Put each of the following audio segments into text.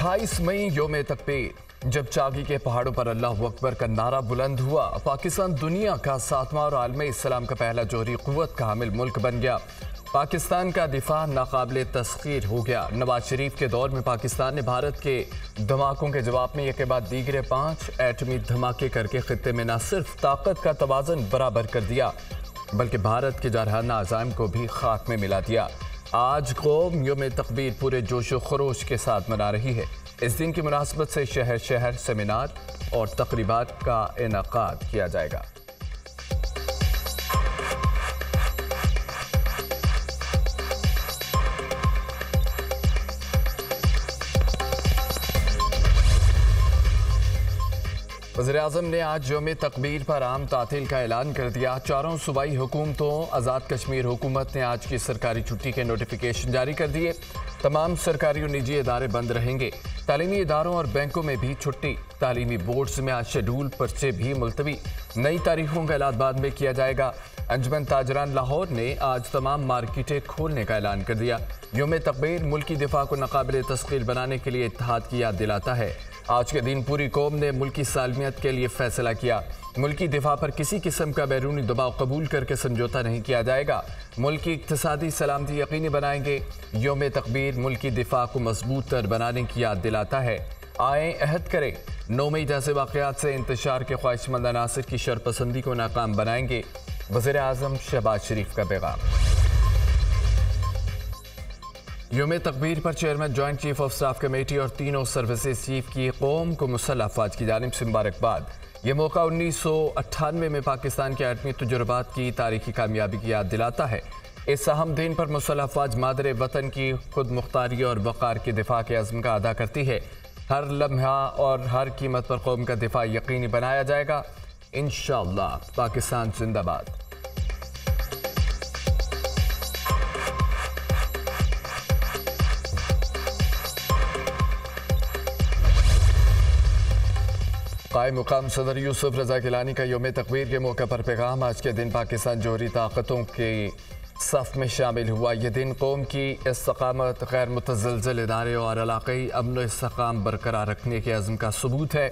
28 मई योम तकबीर। जब चागी के पहाड़ों पर अल्लाह अकबर का नारा बुलंद हुआ, पाकिस्तान दुनिया का 7वां और आलमी इस्लाम का पहला जोहरी कुव्वत का हामिल मुल्क बन गया। पाकिस्तान का दिफा नाकाबिले तस्खीर हो गया। नवाज शरीफ के दौर में पाकिस्तान ने भारत के धमाकों के जवाब में एक के बाद दीगरे 5 एटमी धमाके करके खित्ते में न सिर्फ ताकत का तवाज़न बराबर कर दिया, बल्कि भारत के जारहाना अज़ाइम को भी खाक में मिला दिया। आज कौम योम तकबीर पूरे जोशो खरोश के साथ मना रही है। इस दिन की मुनासबत से शहर शहर सेमिनार और तकरीबात का इनेकाद किया जाएगा। वज़ीर-ए-आज़म ने आज योम तकबीर पर आम तातील का ऐलान कर दिया। चारों सूबाई हुकूमतों, आज़ाद कश्मीर हुकूमत ने आज की सरकारी छुट्टी के नोटिफिकेशन जारी कर दिए। तमाम सरकारी और निजी इदारे बंद रहेंगे। तालीमी इदारों और बैंकों में भी छुट्टी। तालीमी बोर्ड्स में आज शेड्यूल पर्चे भी मुलतवी। नई तारीखों का ऐलान बाद में किया जाएगा। अंजुमन ताजरान लाहौर ने आज तमाम मार्केटें खोलने का ऐलान कर दिया। योम तकबीर मुल्की दिफा को नाकाबिले तस्खीर बनाने के लिए इत्तेहाद की याद दिलाता है। आज के दिन पूरी कौम ने मुल्की सालमियत के लिए फैसला किया। मुल्की दिफा पर किसी किस्म का बैरूनी दबाव कबूल करके समझौता नहीं किया जाएगा। मुल्की इक्तिसादी सलामती यकीनी बनाएंगे। योम तकबीर मुल्की दिफा को मजबूत तर बनाने की याद दिलाता है। आए अहद करें, 9 मई जैसे वाक़यात से इंतशार के ख्वाहिशमंद अनासिर की शरपसंदी को नाकाम बनाएंगे। वज़ीर-ए-आज़म शहबाज शरीफ का पैगाम। योम तकबीर पर chairman joint chief of staff committee और तीनों सर्विसेज चीफ की कौम को मुसल्लह अफवाज की जानिब से मुबारकबाद। ये मौका 1998 में पाकिस्तान के एटमी तजुर्बात की तारीखी कामयाबी की याद दिलाता है। इस अहम दिन पर मुसल्लह अफवाज मादरे वतन की खुद मुख्तारी और वक़ार के दिफा के अज़्म का अदा करती है। हर लम्हा और हर कीमत पर कौम का दिफा यकीनी बनाया जाएगा। इंशाअल्लाह। पाकिस्तान जिंदाबाद। कायम मुकाम सदर यूसुफ रजा गिलानी का योम तकबीर के मौके पर पैगाम। आज के दिन पाकिस्तान जोहरी ताकतों के सफ़ में शामिल हुआ। यह दिन कौम की इस्तकामत, गैर मुतज़लज़ल इदारे और इलाक़ाई अमन व इस्तेहकाम बरकरार रखने के अज़्म का सबूत है।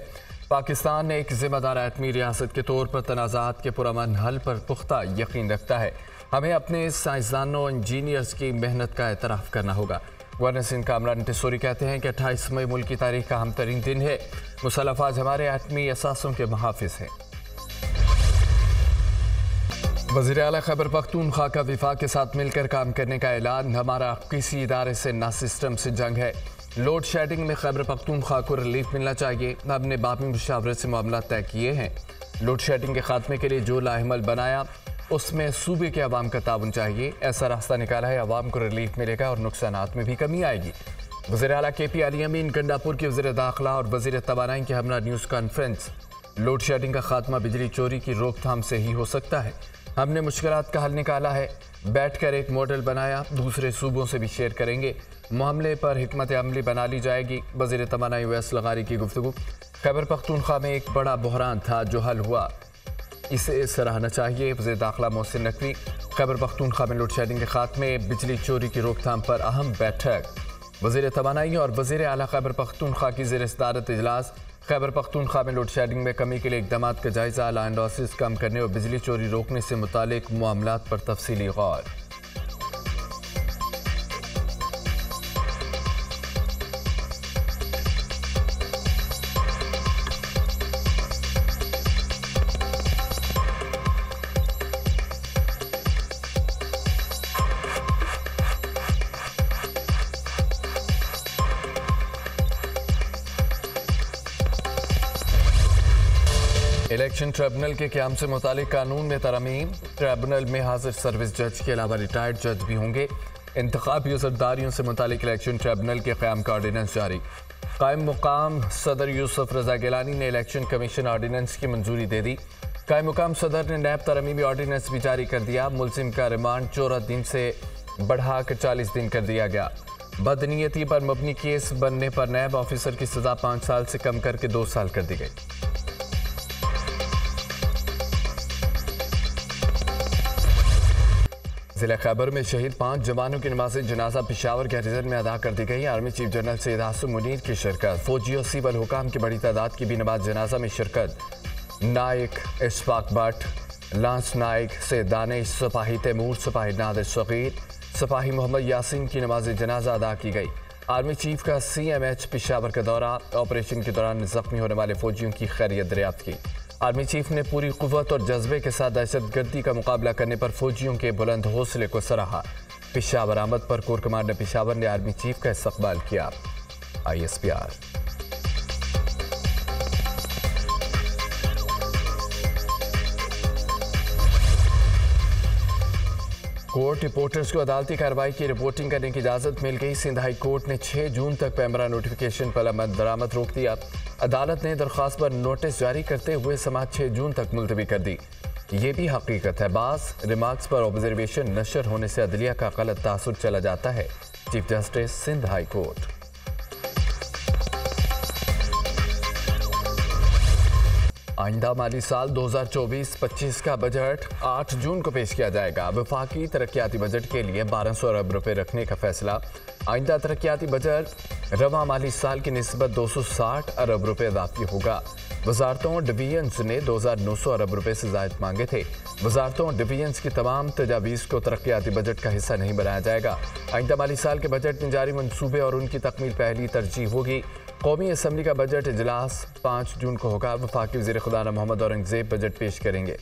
पाकिस्तान ने एक ज़िम्मेदार एटमी रियासत के तौर पर तनाज़ात के पुरअमन हल पर पुख्ता यकीन रखता है। हमें अपने साइंसदानों, इंजीनियर्स की मेहनत का एतराफ़ करना होगा। गवर्नर सिंध कामरान टिसोरी कहते हैं कि 28 मई मुल्क की तारीख का अहम तरीन दिन है। मुसल्लह अफवाज हमारे एटमी असासों के मुहाफिज हैं। वज़ीर आला खैबर पख्तूनख्वा का विफाक के साथ मिलकर काम करने का ऐलान। हमारा किसी इदारे से ना सिस्टम से जंग है। लोड शेडिंग में खैबर पख्तूनख्वा को रिलीफ मिलना चाहिए। हमने बामी मुशावरत से मामला तय किए हैं। लोड शेडिंग के खात्मे के लिए जो लाइमल बनाया उसमें सूबे के अवाम का ताउन चाहिए। ऐसा रास्ता निकाला है, अवाम को रिलीफ मिलेगा और नुकसानात में भी कमी आएगी। वज़ीर आला के पी अली अमीन गंडापुर के वज़ीर दाखिला और वज़ीर तवानाई की हमरा न्यूज़ कॉन्फ्रेंस। लोड शेडिंग का खात्मा बिजली चोरी की रोकथाम से ही हो सकता है। हमने मुश्किलात का हल निकाला है। बैठ कर एक मॉडल बनाया, दूसरे सूबों से भी शेयर करेंगे। मामले पर हिकमत अमली बना ली जाएगी। वज़ीर तवानाई वैस लगारी की गुफ्तगू। खैबर पख्तूनख्वा में एक बड़ा बहरान था जो हल हुआ, इसे सराहना चाहिए। वज़ीर दाखिला मोहसिन नकवी। खैबर पख्तूनख्वा में लोड शेडिंग के खात्मे, बिजली चोरी की रोकथाम पर अहम बैठक। वज़ीर तवानाई और वज़ीर आला खैबर पख्तूनख्वा की ज़ेर सदारत इजलास। खैबर पख्तूनख्वा में लोड शेडिंग में कमी के लिए इक़दामात का जायज़ा। लैंड लॉसेस कम करने और बिजली चोरी रोकने से मुतालिक मामलात पर तफसीली गौर। इलेक्शन ट्रिब्यूनल के क़याम से मुतालिक कानून में तरमीम। ट्रिब्यूनल में हाजिर सर्विस जज के अलावा रिटायर्ड जज भी होंगे। इंतखाबी ज़रदारियों से मुतालिक इलेक्शन ट्रिब्यूनल के क़याम का ऑर्डीनेंस जारी। कायम मुकाम सदर यूसुफ रजा गिलानी ने इलेक्शन कमीशन ऑर्डीनेंस की मंजूरी दे दी। कायम मुकाम सदर ने नैब तरमीमी ऑर्डीनेंस भी जारी कर दिया। मुलजिम का रिमांड 14 दिन से बढ़ाकर 40 दिन कर दिया गया। बदनीयती पर मबनी केस बनने पर नैब ऑफिसर की सज़ा 5 साल से कम करके 2 साल कर दी गई। जिला खैबर में शहीद 5 जवानों की नमाज जनाजा पेशावर के हरिजन में अदा कर दी गई। Army chief general Syed Asim Munir की शिरकत, फौजी और सिविल हुकाम की बड़ी तादाद की भी नमाज जनाजा में शिरकत। नायक इशफाक भट्ट, लांस नायक से दानिश, सिपाही तैमूर, सिपाही नादिर सगीर, सिपाही मोहम्मद यासीन की नमाज जनाजा अदा की गई। आर्मी चीफ का CMH पेशावर का दौरा, ऑपरेशन के दौरान जख्मी होने वाले फौजियों की खैरियत दरियाफ्त की। आर्मी चीफ ने पूरी कुव्वत और जज्बे के साथ दहशतगर्दी का मुकाबला करने पर फौजियों के बुलंद हौसले को सराहा। पेशावर आमद पर कोर कमांडर पेशावर ने आर्मी चीफ का इस्तकबाल किया। ISPR। कोर्ट रिपोर्टर्स को अदालती कार्रवाई की रिपोर्टिंग करने की इजाजत मिल गई। सिंध हाई कोर्ट ने 6 जून तक पैमरा नोटिफिकेशन पर अमल दरामद रोक दिया। अदालत ने दरख्वास्त पर नोटिस जारी करते हुए समाअत 6 जून तक मुलतवी कर दी। ये भी हकीकत है, बास रिमार्क्स पर ऑब्जर्वेशन नशर होने से अदलिया का गलत तासुर चला जाता है। Chief justice Sindh high court. आइंदा माली साल 2024-25 का बजट 8 जून को पेश किया जाएगा। वफाकी तरक्याती बजट के लिए 1200 अरब रुपए रखने का फैसला। आइंदा तरक्याती बजट रवा माली साल की निस्बत 260 अरब रुपए इजाफी होगा। वजारतों और डिवीजन्स ने 2900 अरब रुपए से जायद मांगे थे। वजारतों और डिवीजन्स की तमाम तजावीज़ को तरक्याती बजट का हिस्सा नहीं बनाया जाएगा। आइंदा माली साल के बजट में जारी मनसूबे और उनकी तकमील पहली तरजीह होगी। कौमी असम्बली का बजट इजलास 5 जून को होगा। वफाकी वज़ीर खुदा मोहम्मद औरंगजेब बजट पेश करेंगे।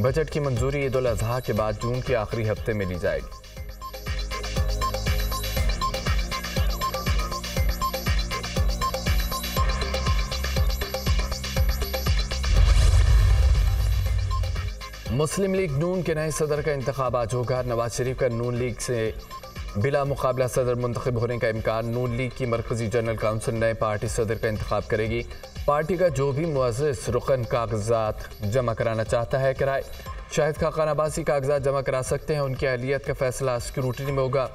बजट की मंजूरी ईद उल अज़हा के बाद जून के आखिरी हफ्ते में ली जाएगी। मुस्लिम लीग नून के नए सदर का इंतखाब आज होगा। नवाज शरीफ का नून लीग से बिला मुकाबला सदर मुंतखब होने का इम्कान। नून लीग की मरकजी जनरल काउंसिल नए पार्टी सदर का इंतखाब करेगी। पार्टी का जो भी मुअज़्ज़िज़ रुकन कागजात जमा कराना चाहता है कराए। शाहिद खाकान अब्बासी कागजात जमा करा सकते हैं। उनकी अहलियत का फैसला स्क्रूटनी में होगा।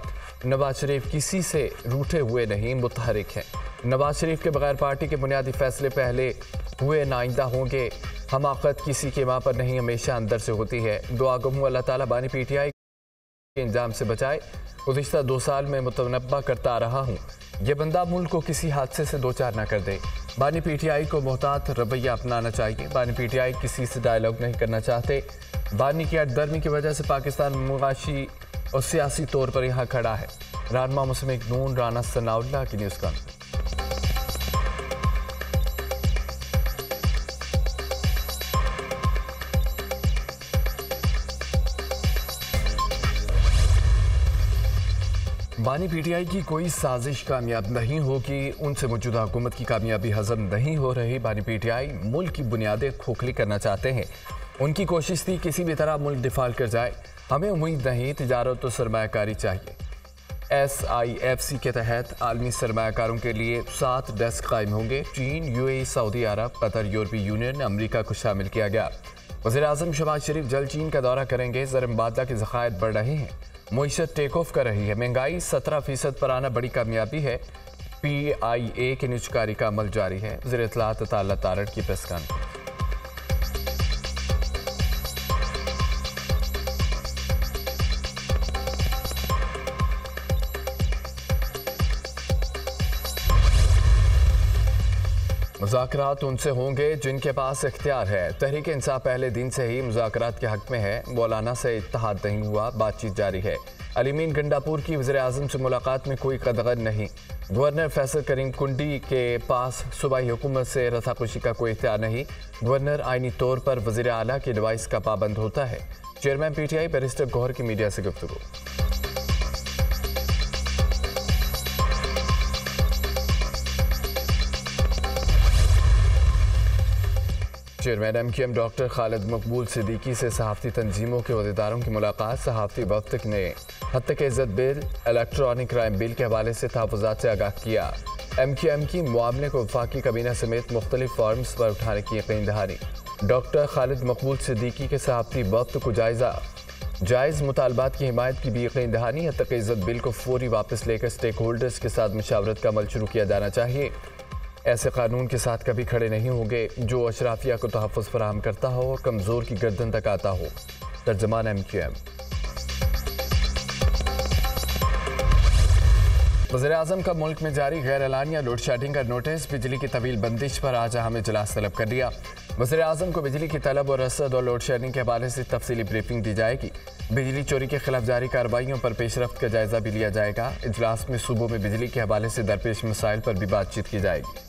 नवाज शरीफ किसी से रूठे हुए नहीं, मुतहरिक हैं। नवाज शरीफ के बगैर पार्टी के बुनियादी फैसले पहले हुए नाइंदा होंगे। हमाकत किसी के माँ पर नहीं, हमेशा अंदर से होती है। दुआ गो हूँ अल्लाह ताला बानी PTI के इंजाम से बचाए। गुज़िश्ता 2 साल में मुतनब्बा करता आ रहा हूँ, ये बंदा मुल्क को किसी हादसे से दो चार ना कर दे। बानी PTI को मोहतात रवैया अपनाना चाहिए। बानी PTI किसी से डायलॉग नहीं करना चाहते। बानी की हटदर्मी की वजह से पाकिस्तान मुआशी और सियासी तौर पर यहाँ खड़ा है। रहनुमा मुस्लिम नून राना सनाउल्लाह की न्यूज़ कॉन्फ्रेंस। बानी PTI की कोई साजिश कामयाब नहीं होगी। उनसे मौजूदा हुकूमत की कामयाबी हजम नहीं हो रही। बानी PTI मुल्क की बुनियादें खोखली करना चाहते हैं। उनकी कोशिश थी किसी भी तरह मुल्क डिफॉल्ट कर जाए। हमें उम्मीद नहीं, तिजारत तो सरमायाकारी चाहिए। SIFC के तहत आलमी सरमायाकारों के लिए 7 डेस्क कायम होंगे। चीन, UAE, सऊदी अरब, कतर, यूरोपीय यूनियन, अमरीका को शामिल किया गया। वज़ीर आज़म शहबाज शरीफ जल्द चीन का दौरा करेंगे। ज़र मुबादला के ज़खायर बढ़ रहे हैं। मईशत टेक ऑफ कर रही है। महंगाई 17% पर आना बड़ी कामयाबी है। PIA की निजकारी का अमल जारी है। वज़ीर इत्तलात अल्लाह तारड़ की प्रेस कॉन्फ्रेंस। मुज़ाकरात उनसे होंगे जिनके पास इख्तियार है। तहरीक इंसाफ पहले दिन से ही मुज़ाकरात के हक में है। मौलाना से इत्तेहाद नहीं हुआ, बातचीत जारी है। अलीमीन गंडापुर की वज़ीर आज़म से मुलाकात में कोई कदगन नहीं। गवर्नर फैसल करीम कुंडी के पास सूबाई हुकूमत से रसाखुशी का कोई इख्तियार नहीं। गवर्नर आइनी तौर पर वज़ीर आला की एडवाइस का पाबंद होता है। चेयरमैन PTI बैरिस्टर गौहर की मीडिया से गुफ्तगू। चेयरमैन MQM डॉक्टर खालिद मकबूल सिद्दीकी से सहाफ़ती तंजीमों के अहदेदारों की मुलाकात। सहाफ़ती वफ़द ने हत्या के इज़्ज़त बिल, इलेक्ट्रॉनिक क्राइम बिल के हवाले से तहफ़्फ़ुज़ात से आगाह किया। MQM की मामले को वफाकी काबीना समेत मुख्तलिफ फॉर्म्स पर उठाने की यकीन दहानी। डॉक्टर खालिद मकबूल सिद्दीकी के सहाफ़ती वफ़द को जायज़ मुतालबात की हिमायत की भी यकीन दहानी। हत्या के इज़्ज़त बिल को फौरी वापस लेकर स्टेक होल्डर्स के साथ मशावरत का अमल शुरू किया जाना चाहिए। ऐसे कानून के साथ कभी खड़े नहीं होंगे जो अशराफिया को तहफ़्फ़ुज़ फराहम करता हो और कमज़ोर की गर्दन तक आता हो। तर्जमान MQM। वज़ीर-ए-आज़म का मुल्क में जारी गैर एलानिया लोड शेडिंग का नोटिस, बिजली की तवील बंदिश पर आज अहम इजलास तलब कर दिया। वज़ीर-ए-आज़म को बिजली की तलब और रसद और लोड शेडिंग के हवाले से तफसीली ब्रीफिंग दी जाएगी। बिजली चोरी के खिलाफ जारी कार्रवाइयों पर पेशरफ्त का जायजा भी लिया जाएगा। इजलास में सूबों में बिजली के हवाले से दरपेश मसाइल पर भी बातचीत की जाएगी।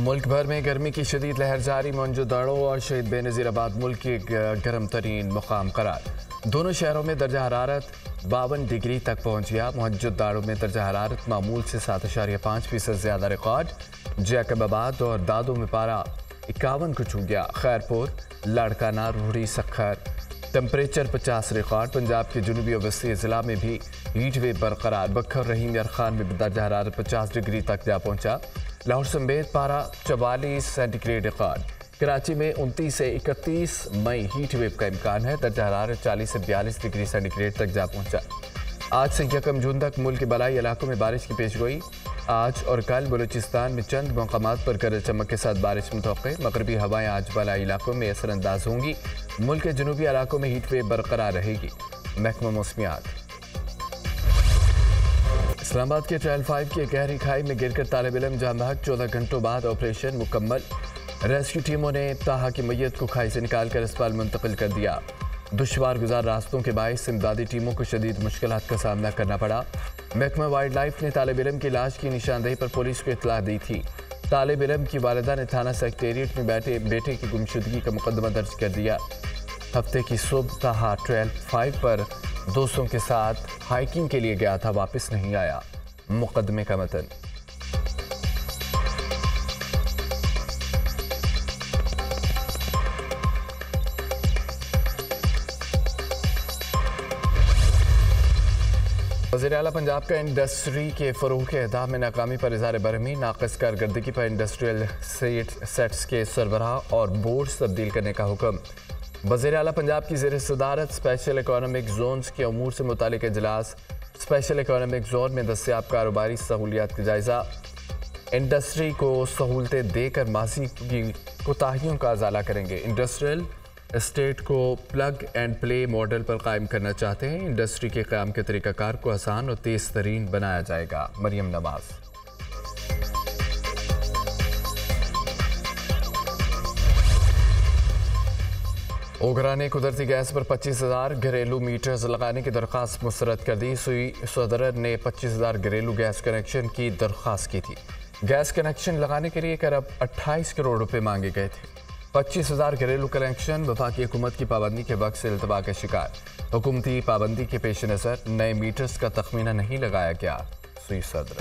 मुल्क भर में गर्मी की शदीद लहर जारी, मोहनजोदड़ो और शहीद बेनज़ीराबाद मुल्क के गर्म तरीन मुकाम करार। दोनों शहरों में दर्जा हरारत 52 डिग्री तक पहुंच गया। मोहनजोदड़ो में दर्जा हरारत मामूल से 7.5% ज़्यादा रिकॉर्ड। जैकबाबाद और दादो में पारा 51 को छू गया। खैरपुर, लाड़काना, रूढ़ी, सखर टेम्परेचर 50 रिकॉर्ड। पंजाब के जुनूबी और वस्ती ज़िला में भी हीट वेव बरकरार। बखर, रहीम, यरखान में दर्जा हरारत 50 डिग्री तक जा पहुंचा। लाहौर समेत पारा 44 सेंटीग्रेड रिकॉर्ड। कराची में 29 से 31 मई हीट वेव का इम्कान है। दर्जा हरारत 40 से 42 डिग्री सेंटीग्रेड तक जा पहुंचा। आज से 1 जून तक मुल्क के बलाई इलाकों में बारिश की पेशगोई। आज और कल बलूचिस्तान में चंद मकामात पर गरज चमक के साथ बारिश मुतवक्के। मगरबी हवाएं आज बलाई इलाकों में असरअंदाज होंगी। मुल्क के जनूबी इलाकों में हीट वेव बरकरार रहेगी। महकमा मौसमियात। इस्लामाबाद के ट्रायल 5 की गहरी खाई में गिरकर तालिब इल्म जान बहक। 14 घंटों बाद ऑपरेशन मुकम्मल। रेस्क्यू टीमों ने ताहा की मैयत को खाई से निकालकर अस्पताल मुंतकिल कर दिया। दुश्वार गुजार रास्तों के बायस इमदादी टीमों को शदीद मुश्किलात का सामना करना पड़ा। महकमा वाइल्ड लाइफ ने तालिब इल्म की लाश की निशानदेही पर पुलिस को इत्तला दी थी। तालिब इल्म की वालिदा ने थाना सेक्रेटेरिएट में बेटे की गुमशुदगी का मुकदमा दर्ज कर दिया। हफ्ते की सुबह ताहा ट्रायल 5 पर दोस्तों के साथ हाइकिंग के लिए गया था, वापस नहीं आया। मुकदमे का मतन। वज़ीर आला पंजाब का इंडस्ट्री के फ़रोग़ के अहदाफ़ में नाकामी पर इज़हार बरहमी। नाक़िस कारकर्दगी पर इंडस्ट्रियल सेट्स के सरबराह और बोर्ड्स तब्दील करने का हुक्म। वज़ीर आला पंजाब की ज़ेर सदारत स्पेशल इकोनॉमिक जोन्स के अमूर से मुतालिक इजलास। स्पेशल इकोनॉमिक जोन में दस्तियाब कारोबारी सहूलियात का जायज़ा। इंडस्ट्री को सहूलतें देकर माजी की कोताहियों का अजाला करेंगे। इंडस्ट्रियल एस्टेट को प्लग एंड प्ले मॉडल पर कायम करना चाहते हैं। इंडस्ट्री के क़याम के तरीक़ाकार को आसान और तेज़ तरीन बनाया जाएगा। मरियम नवाज। ओगरा ने कुदरती गैस पर 25,000 घरेलू मीटर्स लगाने की दरख्वास्त मुस्तरद कर दी। सदर ने 25,000 घरेलू गैस कनेक्शन की दरख्वास्त की थी। गैस कनेक्शन लगाने के लिए करीब 28 करोड़ रुपए मांगे गए थे। 25,000 घरेलू कनेक्शन वफाकी हुकूमत की पाबंदी के वक्त से इल्तबा का शिकार। हुकूमती पाबंदी के पेश नज़र नए मीटर्स का तखमीना नहीं लगाया गया। सदर